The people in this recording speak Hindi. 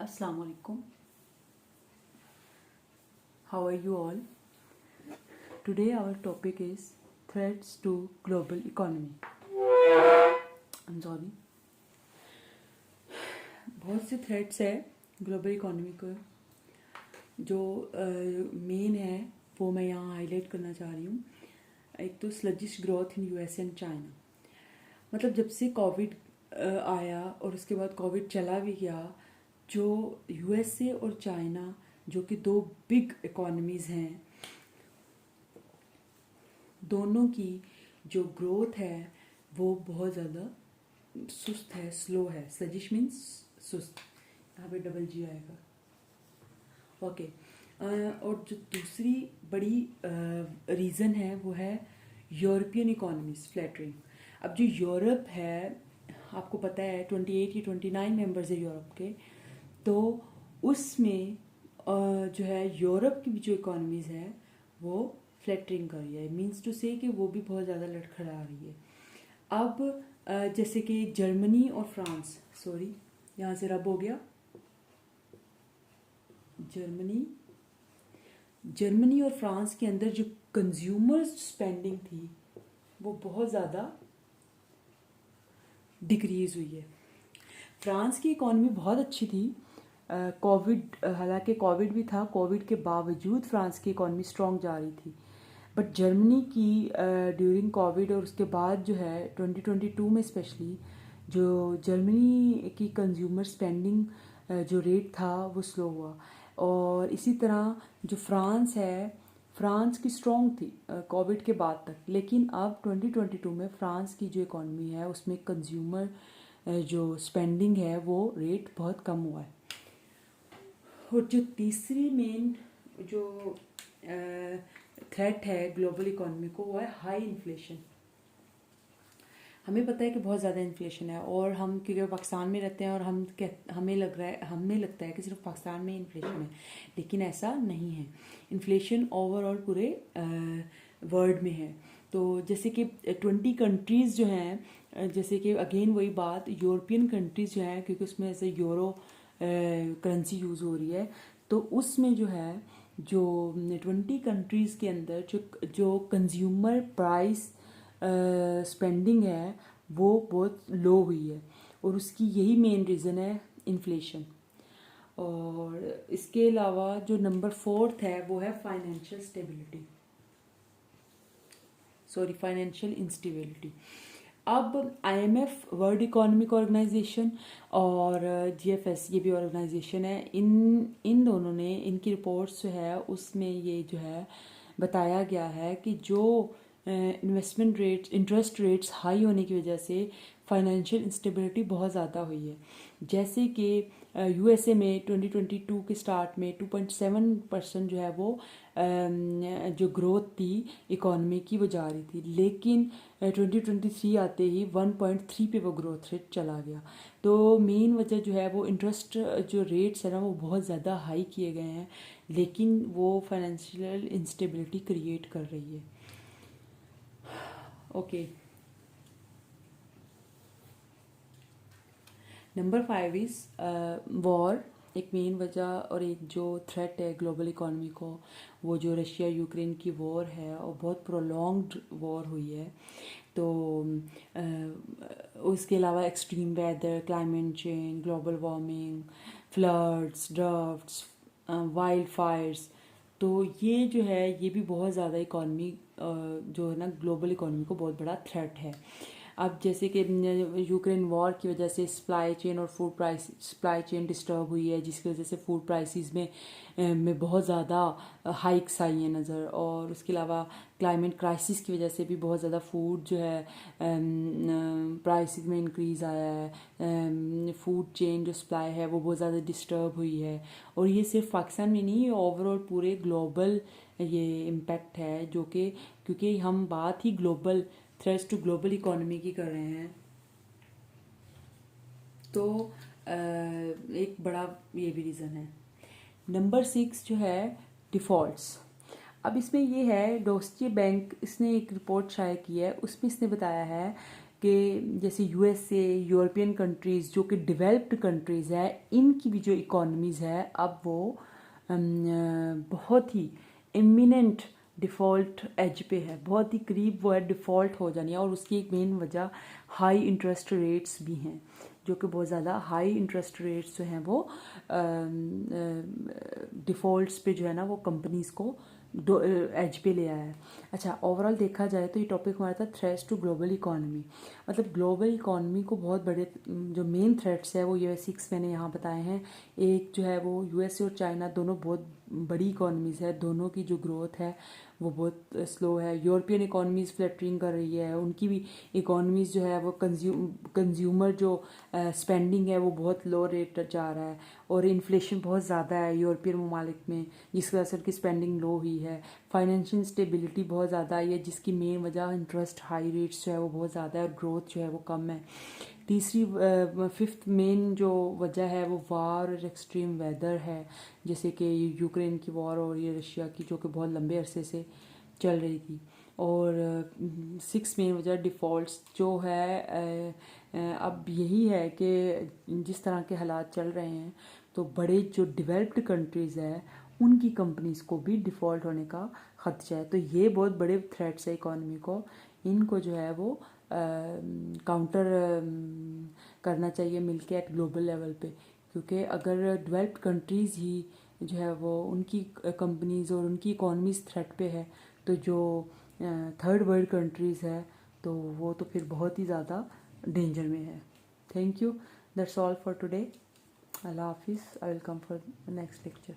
Assalamu alaikum. How are you all? Today our topic is threats to global economy. I'm sorry. बहुत से थ्रेट्स है ग्लोबल इकोनॉमी को जो मेन है वो मैं यहाँ हाईलाइट करना चाह रही हूँ. एक तो sluggish growth in US and China. मतलब जब से कोविड आया और उसके बाद कोविड चला भी गया, जो यूएसए और चाइना जो कि दो बिग इकोनॉमीज़ हैं, दोनों की जो ग्रोथ है वो बहुत ज़्यादा सुस्त है, स्लो है. स्लजिश मीन्स सुस्त, यहाँ पे डबल जी आएगा. ओके. और जो दूसरी बड़ी रीज़न है वो है यूरोपियन इकोनॉमीज फ्लैटरिंग. अब जो यूरोप है, आपको पता है 28 या 29 मेंबर्स है यूरोप के, तो उसमें जो है यूरोप की भी जो इकोनॉमीज़ है वो फ्लैटरिंग कर रही है. मीन्स टू से कि वो भी बहुत ज़्यादा लड़खड़ा रही है. अब जैसे कि जर्मनी और फ्रांस, सॉरी यहाँ से रब हो गया, जर्मनी और फ्रांस के अंदर जो कंज्यूमर स्पेंडिंग थी वो बहुत ज़्यादा डिक्रीज़ हुई है. फ्रांस की इकॉनमी बहुत अच्छी थी. कोविड, हालांकि कोविड भी था, कोविड के बावजूद फ्रांस की इकॉनमी स्ट्रॉन्ग जा रही थी. बट जर्मनी की ड्यूरिंग कोविड और उसके बाद जो है 2022 में स्पेशली जो जर्मनी की कंज्यूमर स्पेंडिंग जो रेट था वो स्लो हुआ. और इसी तरह जो फ्रांस है, फ्रांस की स्ट्रॉन्ग थी कोविड के बाद तक, लेकिन अब 2022 में फ्रांस की जो इकॉनमी है उसमें कंज्यूमर जो स्पेंडिंग है वो रेट बहुत कम हुआ है. और जो तीसरी मेन जो थ्रेट है ग्लोबल इकोनॉमी को वो है हाई इन्फ्लेशन. हमें पता है कि बहुत ज़्यादा इन्फ्लेशन है और हम क्योंकि पाकिस्तान में रहते हैं और हमें लगता है कि सिर्फ पाकिस्तान में इन्फ्लेशन है, लेकिन ऐसा नहीं है. इन्फ्लेशन ओवरऑल पूरे वर्ल्ड में है. तो जैसे कि 20 कंट्रीज़ जो हैं, जैसे कि अगेन वही बात, यूरोपियन कंट्रीज़ जो हैं, क्योंकि उसमें ऐसे यूरो करेंसी यूज़ हो रही है, तो उसमें जो है जो 20 कंट्रीज़ के अंदर जो कंज्यूमर प्राइस स्पेंडिंग है वो बहुत लो हुई है. और उसकी यही मेन रीज़न है इन्फ्लेशन. और इसके अलावा जो नंबर 4 है वो है फाइनेंशियल इंस्टेबिलिटी. अब आईएमएफ, वर्ल्ड इकोनॉमिक ऑर्गेनाइजेशन, और जीएफएस, ये भी ऑर्गेनाइजेशन है, इन दोनों ने, इनकी रिपोर्ट्स जो है उसमें ये जो है बताया गया है कि जो investment rates, interest rates high होने की वजह से फाइनेंशियल इंस्टेबिलिटी बहुत ज़्यादा हुई है. जैसे कि यूएसए में 2022 के स्टार्ट में 2.7% जो है वो जो ग्रोथ थी इकॉनमी की वो जा रही थी, लेकिन 2023 आते ही 1.3 पे वो ग्रोथ रेट चला गया. तो मेन वजह जो है वो इंटरेस्ट जो रेट्स है ना वो बहुत ज़्यादा हाई किए गए हैं, लेकिन वो फाइनेंशियल इंस्टेबिलिटी क्रिएट कर रही है. ओके. Number 5 is war. एक मेन वजह और एक जो थ्रेट है ग्लोबल इकोनॉमी को, वो जो रशिया यूक्रेन की वॉर है और बहुत प्रोलॉन्ग्ड वॉर हुई है. तो उसके अलावा extreme weather, climate change, global warming, floods, droughts, wild fires, तो ये जो है ये भी बहुत ज़्यादा इकॉनमी जो है ना ग्लोबल इकोनॉमी को बहुत बड़ा थ्रेट है. अब जैसे कि यूक्रेन वॉर की वजह से सप्लाई चेन और सप्लाई चेन डिस्टर्ब हुई है, जिसकी वजह से फूड प्राइसेस में बहुत ज़्यादा हाइक्स आई हैं नज़र. और उसके अलावा क्लाइमेट क्राइसिस की वजह से भी बहुत ज़्यादा फूड जो है प्राइसेस में इंक्रीज़ आया है. फूड चेन जो सप्लाई है वो बहुत ज़्यादा डिस्टर्ब हुई है. और ये सिर्फ पाकिस्तान में नहीं, ओवरऑल पूरे ग्लोबल ये इम्पेक्ट है, जो कि क्योंकि हम बात ही global threats to global economy की कर रहे हैं, तो एक बड़ा ये भी रीज़न है. नंबर 6 जो है डिफ़ॉल्ट्स. अब इसमें ये है, डोस्चे बैंक, इसने एक रिपोर्ट शाये की है, उसमें इसने बताया है कि जैसे यूएसए, यूरोपियन कंट्रीज़ जो कि डेवलप्ड कंट्रीज़ है, इनकी भी जो इकोनॉमीज़ है अब वो बहुत ही इमिनेंट डिफ़ॉल्ट एज पे है, बहुत ही करीब वो है डिफ़ॉल्ट हो जानी है। और उसकी एक मेन वजह हाई इंटरेस्ट रेट्स भी हैं, जो कि बहुत ज़्यादा हाई इंटरेस्ट रेट्स जो हैं वो डिफ़ॉल्ट्स पे जो है ना वो कंपनीज़ को एज पे ले आया है। अच्छा, ओवरऑल देखा जाए तो ये टॉपिक हमारा था थ्रेट्स टू ग्लोबल इकोनॉमी। मतलब ग्लोबल इकोनॉमी को बहुत बड़े जो मेन थ्रेट्स है वो ये 6 मैंने यहाँ बताए हैं। एक जो है वो यूएसए और चाइना दोनों बहुत बड़ी इकोनॉमीज़ है, दोनों की जो ग्रोथ है वो बहुत स्लो है। यूरोपियन इकोनॉमीज़ फ्लैटरिंग कर रही है, उनकी भी इकोनॉमीज़ जो है वो कंज्यूमर जो स्पेंडिंग है वो बहुत लो रेट जा रहा है, और इन्फ्लेशन बहुत ज़्यादा है यूरोपियन ममालिक में, जिसकी वजह से उनकी स्पेंडिंग लो हुई है। फाइनेंशियल स्टेबिलिटी बहुत ज़्यादा आई है, जिसकी मेन वजह इंटरेस्ट हाई रेट्स जो है वो बहुत ज़्यादा है और ग्रोथ जो है वो कम है। तीसरी फिफ्थ मेन जो वजह है वो वार और एक्सट्रीम वेदर है, जैसे कि यूक्रेन की वॉर और ये रशिया की, जो कि बहुत लंबे अरसे से चल रही थी। और 6 मेन वजह डिफ़ॉल्ट्स जो है अब यही है कि जिस तरह के हालात चल रहे हैं तो बड़े जो डेवलप्ड कंट्रीज़ है उनकी कंपनीज़ को भी डिफ़ॉल्ट होने का खदशा है। तो ये बहुत बड़े थ्रेट्स है इकोनॉमी को, इनको जो है वो काउंटर करना चाहिए मिलके एट ग्लोबल लेवल पे, क्योंकि अगर डेवलप्ड कंट्रीज़ ही जो है वो उनकी कंपनीज़ और उनकी इकोनॉमीज़ थ्रेट पे है, तो जो थर्ड वर्ल्ड कंट्रीज़ है तो वो तो फिर बहुत ही ज़्यादा डेंजर में है। Thank you, that's all for today. Allah हाफिज़। I will come for next lecture.